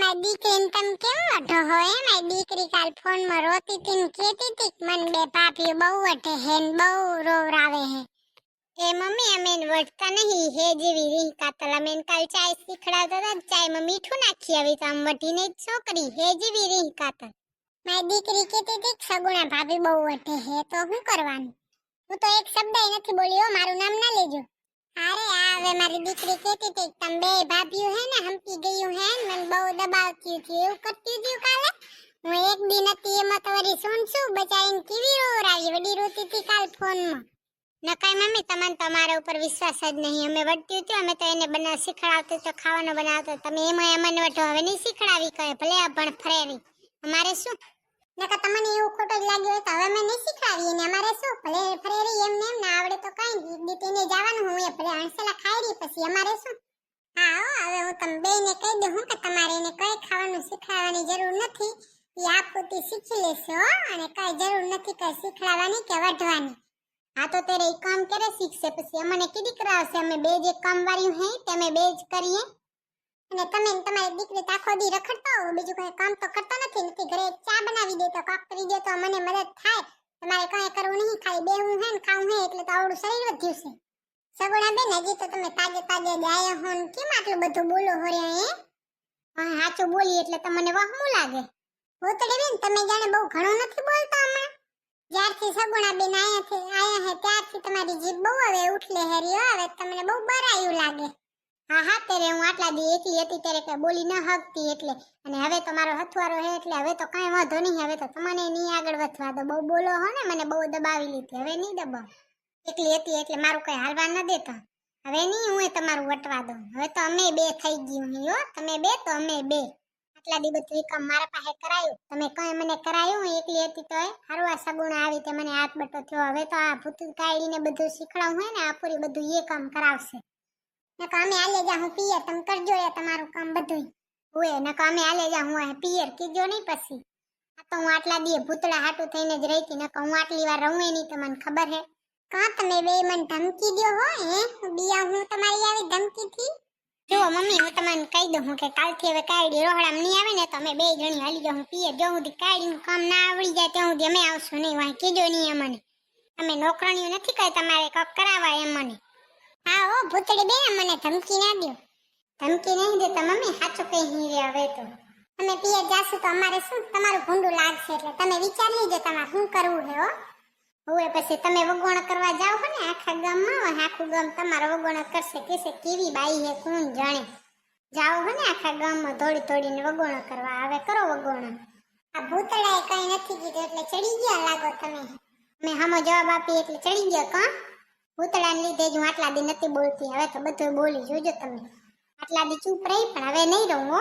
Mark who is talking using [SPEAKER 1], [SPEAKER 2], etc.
[SPEAKER 1] મારી દીકરીને તમે કેમ વઢો હો? મારી દીકરી કાલ ફોનમાં રોતી હતી ને કહેતી હતી કે મને બે ભાભીઓ બહુ વઢે હે ને બહુ રોવરાવે હે. એ મમ્મી અમે વઢતા નહીં હે જેવી રીહ કાતલ. અમે કાલ ચાય શીખડાવતા હતા, ચાયમાં મીઠું નાખી આવી તો આમ વઢીને જ છોકરી હે જેવી રીહ કાતલ. મારી દીકરી કહેતી હતી કે સગુણા ભાભી બહુ વઢે હે તો શું કરવાનું? હું તો એક શબ્દય નથી બોલી હો, મારું નામ ના લેજો. અરે આ હવે મારી દીકરી કહેતી હતી કે તમે બે ભાભીઓ હે ને હંપી ગયું હે ને મને બહુ દબાવતી હતી, એવું કરતી હતી કાલે. હું એક દી નથી એમાં તો વળી શું બચાઈને કેવી રોવરાવી, વડી રોતી હતી કાલ ફોનમાં. નકાઈ મમ્મી તમને તમારા ઉપર વિશ્વાસ જ નહીં. અમે વડતી હતી, અમે તો એને બનાવ શીખડાવતી તો ખાવાનું બનાવતો, તમે એમાં એમને વઢો. હવે નહીં શીખડાવી કહે ભલે અભણ ફરેરી, અમારે શું? નકા તમને એવું ખોટું જ લાગ્યું હોય તો હવે અમે નહીં શીખડાવીએ ને અમારે શું? ભલે ફરેરી એમને એમ ના આવડે તો કઈ નહીં, દી તેને જવાનું હું એ ભલે હણસેલા ખાઈ રહી પછી અમારે શું? હા હવે હું તમે બેને કહી દઉં કે તમારે એને કઈ ખાવાનું શીખડાવવાની જરૂર નથી, એ આપોતી શીખી લેશે હો. અને કઈ જરૂર નથી કઈ શીખડાવવાની કે વઢવાની. હા તો તેરે એક કામ કરે શીખશે પછી અમને કીધી કરાવશે. અમે બે જે કામ વાળ્યું હે તે અમે બે જ કરીએ. અને તમે તમારી દીકરી આખો દી રખડતા હો, બીજું કઈ કામ તો કરતા નથી. ઘરે ચા બનાવી દે તો કાક કરી દે તો મને મદદ થાય. તમારે કઈ કરવું નહીં, ખાલી બેહવું હે ને ખાવું હે એટલે તો આવડું શરીર વધ્યું છે. સગુણા બેન હજી તો તમે તાજે તાજે જાય હો ને કેમ આટલું બધું બોલો હો રે? હા સાચું બોલી એટલે તમને વહમું લાગે. ભૂતડી બેન તમે જાણે બહુ ઘણું નથી બોલતા હમણાં. જ્યારથી સગુણા બેન આયા હે ત્યારથી તમારી જીભ બહુ હવે ઉઠલે હેરી. હવે તમને બહુ બરાયું લાગે. હા ત્યારે હું આટલા દી એકલી હતી ત્યારે કઈ બોલી ન હકતી એટલે, અને હવે તો મારો હથવારો હે એટલે હવે તો કઈ વાંધો નહીં. હવે તો તમને નહીં આગળ વધવા દો. બહુ બોલો હો ને, મને બહુ દબાવી લીધી, હવે નહીં દબાવ. એકલી હતી એટલે મારું કઈ હાલવા ન દેતા. હવે નહીં હું તમારું વટવા દઉં. હવે તો અમે બે થઈ ગયું હે હો, તમે બે તો અમે બે. આટલા દી બધું કામ મારા પાસે કરાયું, તમે કઈ મને કરાયું. હું એકલી હતી તો હારું આ સગુણા આવી તે મને હાથ બટો થયો. હવે તો આ ભૂતું કાઢીને બધું શીખડાવું હોય ને આ પૂરી બધું એ કામ કરાવશે. નકા અમે આલે જા હું પિયર, તમે કરજો એ તમારું કામ બધું હોય. નકા અમે આલે જા હું પિયર કીજો નહીં પછી. આ તો હું આટલા દી ભૂતળા હાટું થઈને જ રહીતી, નકા હું આટલી વાર રહું નહીં, તમને ખબર હે. કા તમે બે મને ધમકી દો હો? બિયા હું તમારી આવી ધમકી થી? જો મમ્મી હું તમને કહી દઉં કે કાલથી હવે કાયડી રોહડામાં નહીં આવે ને તો અમે બે જણી હાલી જાઉં પિયર. જો સુધી કાયડીનું કામ ના આવડી જાય ત્યાં સુધી અમે આવશું નહીં. વાહ કીજો નહીં અમને. અમે નોકરાણીઓ નથી કહી તમારે કક કરાવાય એમ મને. હા ઓ ભૂતડી બેન મને ધમકી ના દો. ધમકી નહીં દેતા મમ્મી, સાચું કઈ નહીં રે. હવે તો અમે પિયર જાશું તો અમારે શું તમારું ભૂંડું લાગશે એટલે તમે વિચાર લીજો તમારે શું કરવું હે હો. હવે પછી તમે વગોણ કરવા જાવ હો ને આખા ગામમાં, આખું ગામ તમારો વગોણ કરશે, કેસે કેવી બાઈ હે કોણ જાણે. જાવ હો ને આખા ગામમાં દોડી દોડીને વગોણ કરવા. હવે કરો વગોણ. આ ભૂતળાએ કઈ નથી કીધું એટલે ચડી ગયા લાગો તમે. મેં હામો જવાબ આપી એટલે ચડી ગયા કા? ભૂતળાને લીધે જ હું આટલા દી નથી બોલતી, હવે તો બધું બોલી જોજો તમે. આટલા દી ચૂપ રહી પણ હવે નહીં રહું હો.